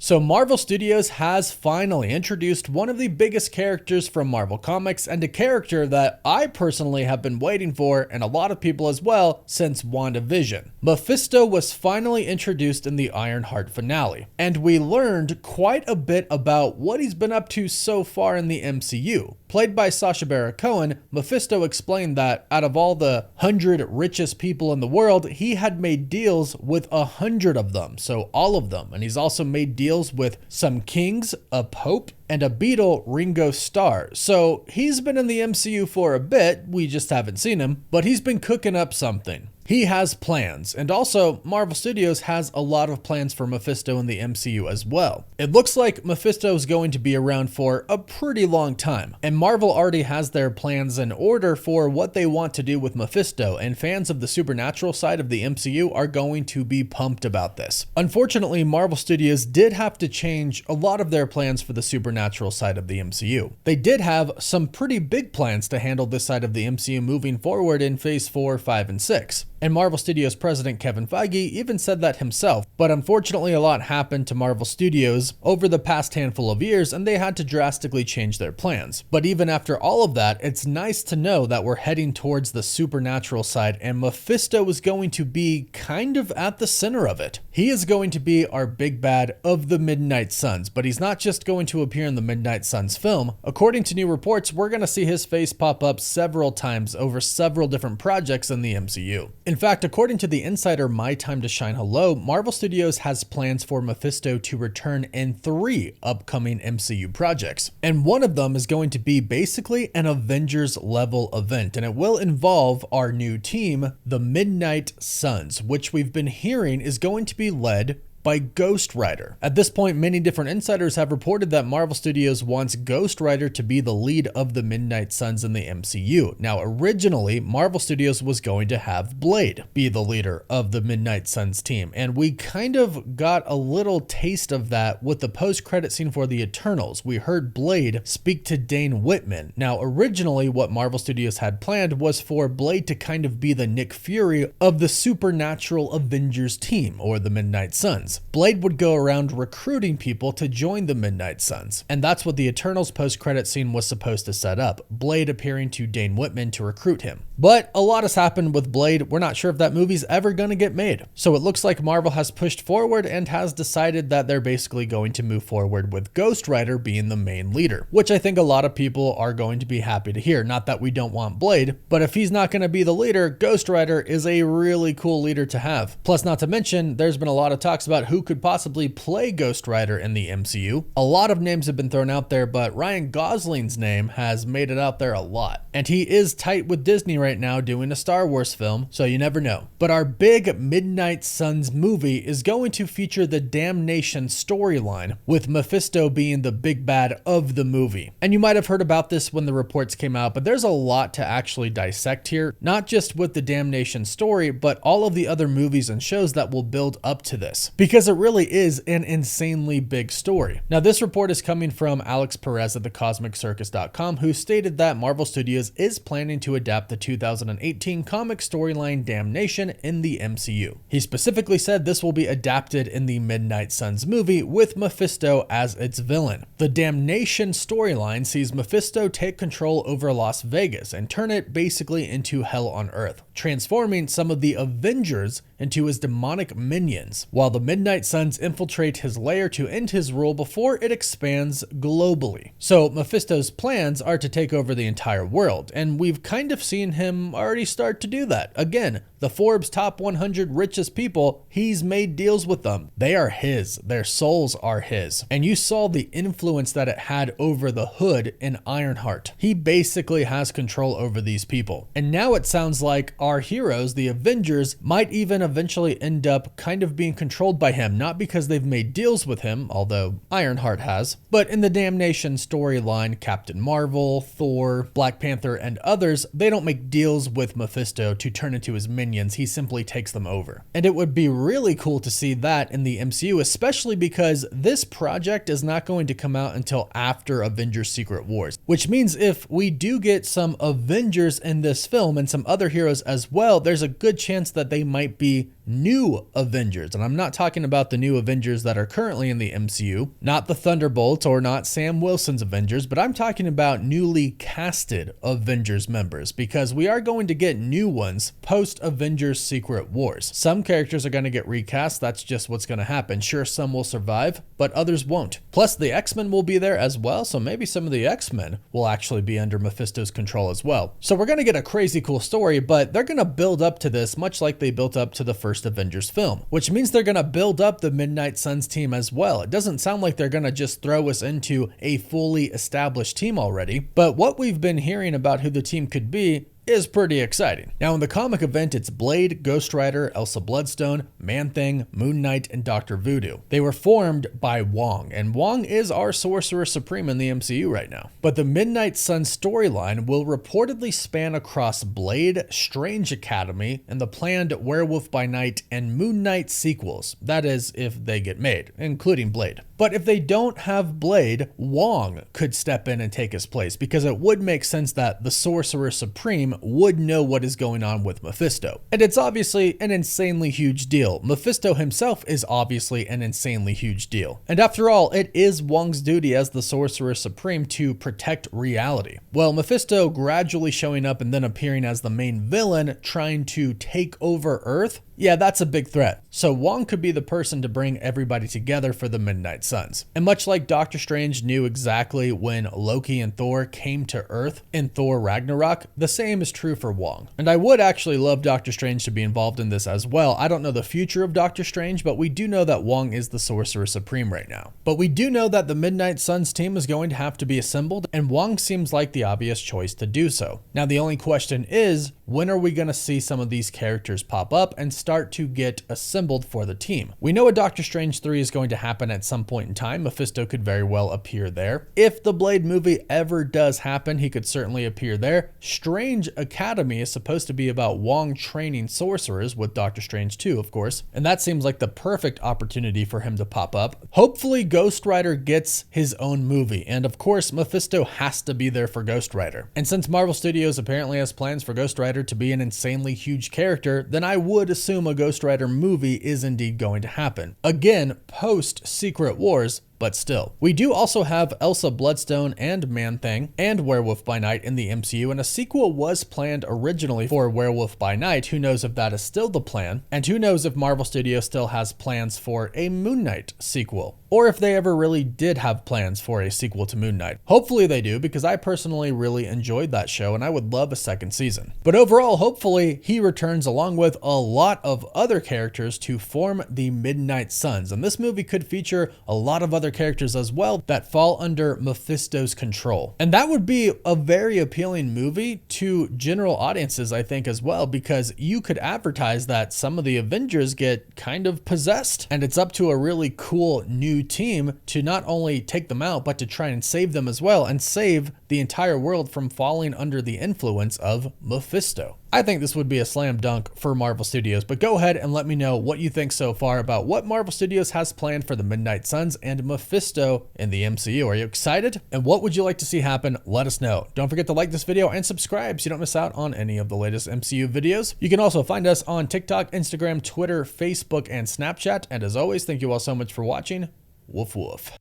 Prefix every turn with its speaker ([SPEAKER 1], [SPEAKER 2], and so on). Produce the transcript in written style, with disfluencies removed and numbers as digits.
[SPEAKER 1] So Marvel Studios has finally introduced one of the biggest characters from Marvel Comics, and a character that I personally have been waiting for, and a lot of people as well, since WandaVision. Mephisto was finally introduced in the Ironheart finale, and we learned quite a bit about what he's been up to so far in the MCU. Played by Sacha Cohen, Mephisto explained that out of all the 100 richest people in the world, he had made deals with 100 of them, so all of them, and he's also made deals with some kings, a pope, and a Beatle, Ringo Starr. So he's been in the MCU for a bit, we just haven't seen him, but he's been cooking up something. He has plans, and also Marvel Studios has a lot of plans for Mephisto in the MCU as well. It looks like Mephisto is going to be around for a pretty long time, and Marvel already has their plans in order for what they want to do with Mephisto, and fans of the supernatural side of the MCU are going to be pumped about this. Unfortunately, Marvel Studios did have to change a lot of their plans for the supernatural side of the MCU. They did have some pretty big plans to handle this side of the MCU moving forward in Phase 4, 5, and 6. And Marvel Studios president Kevin Feige even said that himself, but unfortunately a lot happened to Marvel Studios over the past handful of years and they had to drastically change their plans. But even after all of that, it's nice to know that we're heading towards the supernatural side and Mephisto is going to be kind of at the center of it. He is going to be our big bad of the Midnight Suns, but he's not just going to appear in the Midnight Suns film. According to new reports, we're going to see his face pop up several times over several different projects in the MCU. In fact, according to the insider My Time to Shine Hello, Marvel Studios has plans for Mephisto to return in 3 upcoming MCU projects. And one of them is going to be basically an Avengers level event, and it will involve our new team, the Midnight Suns, which we've been hearing is going to be led by Ghost Rider. At this point, many different insiders have reported that Marvel Studios wants Ghost Rider to be the lead of the Midnight Suns in the MCU. Now, originally, Marvel Studios was going to have Blade be the leader of the Midnight Suns team, and we kind of got a little taste of that with the post-credit scene for the Eternals. We heard Blade speak to Dane Whitman. Now, originally, what Marvel Studios had planned was for Blade to kind of be the Nick Fury of the supernatural Avengers team, or the Midnight Suns. Blade would go around recruiting people to join the Midnight Suns, and that's what the Eternals post-credit scene was supposed to set up, Blade appearing to Dane Whitman to recruit him. But a lot has happened with Blade. We're not sure if that movie's ever going to get made. So it looks like Marvel has pushed forward and has decided that they're basically going to move forward with Ghost Rider being the main leader, which I think a lot of people are going to be happy to hear. Not that we don't want Blade, but if he's not going to be the leader, Ghost Rider is a really cool leader to have. Plus, not to mention, there's been a lot of talks about who could possibly play Ghost Rider in the MCU. A lot of names have been thrown out there, but Ryan Gosling's name has made it out there a lot. And he is tight with Disney right now doing a Star Wars film, so you never know. But our big Midnight Suns movie is going to feature the Damnation storyline, with Mephisto being the big bad of the movie. And you might have heard about this when the reports came out, but there's a lot to actually dissect here, not just with the Damnation story, but all of the other movies and shows that will build up to this. Because it really is an insanely big story. Now, this report is coming from Alex Perez at thecosmiccircus.com, who stated that Marvel Studios is planning to adapt the 2018 comic storyline Damnation in the MCU. He specifically said this will be adapted in the Midnight Suns movie with Mephisto as its villain. The Damnation storyline sees Mephisto take control over Las Vegas and turn it basically into hell on earth, transforming some of the Avengers into his demonic minions, while the Midnight Suns infiltrate his lair to end his rule before it expands globally. So Mephisto's plans are to take over the entire world, and we've kind of seen him already start to do that. Again, the Forbes top 100 richest people, he's made deals with them. They are his. Their souls are his. And you saw the influence that it had over the Hood in Ironheart. He basically has control over these people. And now it sounds like our heroes, the Avengers, might even eventually end up kind of being controlled by him, not because they've made deals with him, although Ironheart has, but in the Damnation storyline, Captain Marvel, Thor, Black Panther, and others, they don't make deals with Mephisto to turn into his minions. He simply takes them over. And it would be really cool to see that in the MCU, especially because this project is not going to come out until after Avengers Secret Wars, which means if we do get some Avengers in this film and some other heroes as well, there's a good chance that they might be the new Avengers. And I'm not talking about the new Avengers that are currently in the MCU, not the Thunderbolts or not Sam Wilson's Avengers, but I'm talking about newly casted Avengers members, because we are going to get new ones post Avengers Secret Wars. Some characters are going to get recast. That's just what's going to happen. Sure, some will survive, but others won't. Plus, the X-Men will be there as well, so maybe some of the X-Men will actually be under Mephisto's control as well. So we're going to get a crazy cool story, but they're going to build up to this much like they built up to the first Avengers film, which means they're going to build up the Midnight Suns team as well. It doesn't sound like they're going to just throw us into a fully established team already, but what we've been hearing about who the team could be is pretty exciting. Now, in the comic event, it's Blade, Ghost Rider, Elsa Bloodstone, Man-Thing, Moon Knight, and Dr. Voodoo. They were formed by Wong, and Wong is our Sorcerer Supreme in the MCU right now. But the Midnight Suns storyline will reportedly span across Blade, Strange Academy, and the planned Werewolf by Night and Moon Knight sequels. That is, if they get made, including Blade. But if they don't have Blade, Wong could step in and take his place, because it would make sense that the Sorcerer Supreme would know what is going on with Mephisto. And it's obviously an insanely huge deal. Mephisto himself is obviously an insanely huge deal. And after all, it is Wong's duty as the Sorcerer Supreme to protect reality. Well, Mephisto gradually showing up and then appearing as the main villain, trying to take over Earth, yeah, that's a big threat. So Wong could be the person to bring everybody together for the Midnight Suns. And much like Doctor Strange knew exactly when Loki and Thor came to Earth in Thor Ragnarok, the same is true for Wong. And I would actually love Doctor Strange to be involved in this as well. I don't know the future of Doctor Strange, but we do know that Wong is the Sorcerer Supreme right now. But we do know that the Midnight Suns team is going to have to be assembled, and Wong seems like the obvious choice to do so. Now, the only question is, when are we going to see some of these characters pop up and start to get assembled for the team? We know a Doctor Strange 3 is going to happen at some point in time. Mephisto could very well appear there. If the Blade movie ever does happen, he could certainly appear there. Strange Academy is supposed to be about Wong training sorcerers, with Doctor Strange 2, of course, and that seems like the perfect opportunity for him to pop up. Hopefully Ghost Rider gets his own movie, and of course Mephisto has to be there for Ghost Rider. And since Marvel Studios apparently has plans for Ghost Rider to be an insanely huge character, then I would assume a Ghost Rider movie is indeed going to happen. Again, post Secret Wars, but still. We do also have Elsa Bloodstone and Man-Thing and Werewolf by Night in the MCU, and a sequel was planned originally for Werewolf by Night. Who knows if that is still the plan? And who knows if Marvel Studios still has plans for a Moon Knight sequel? Or if they ever really did have plans for a sequel to Moon Knight. Hopefully they do, because I personally really enjoyed that show and I would love a second season. But overall, hopefully he returns along with a lot of other characters to form the Midnight Suns. And this movie could feature a lot of other characters as well that fall under Mephisto's control. And that would be a very appealing movie to general audiences, I think, as well, because you could advertise that some of the Avengers get kind of possessed, and it's up to a really cool new team to not only take them out, but to try and save them as well, and save the entire world from falling under the influence of Mephisto. I think this would be a slam dunk for Marvel Studios, but go ahead and let me know what you think so far about what Marvel Studios has planned for the Midnight Suns and Mephisto in the MCU. Are you excited? And what would you like to see happen? Let us know. Don't forget to like this video and subscribe so you don't miss out on any of the latest MCU videos. You can also find us on TikTok, Instagram, Twitter, Facebook, and Snapchat. And as always, thank you all so much for watching. Woof woof.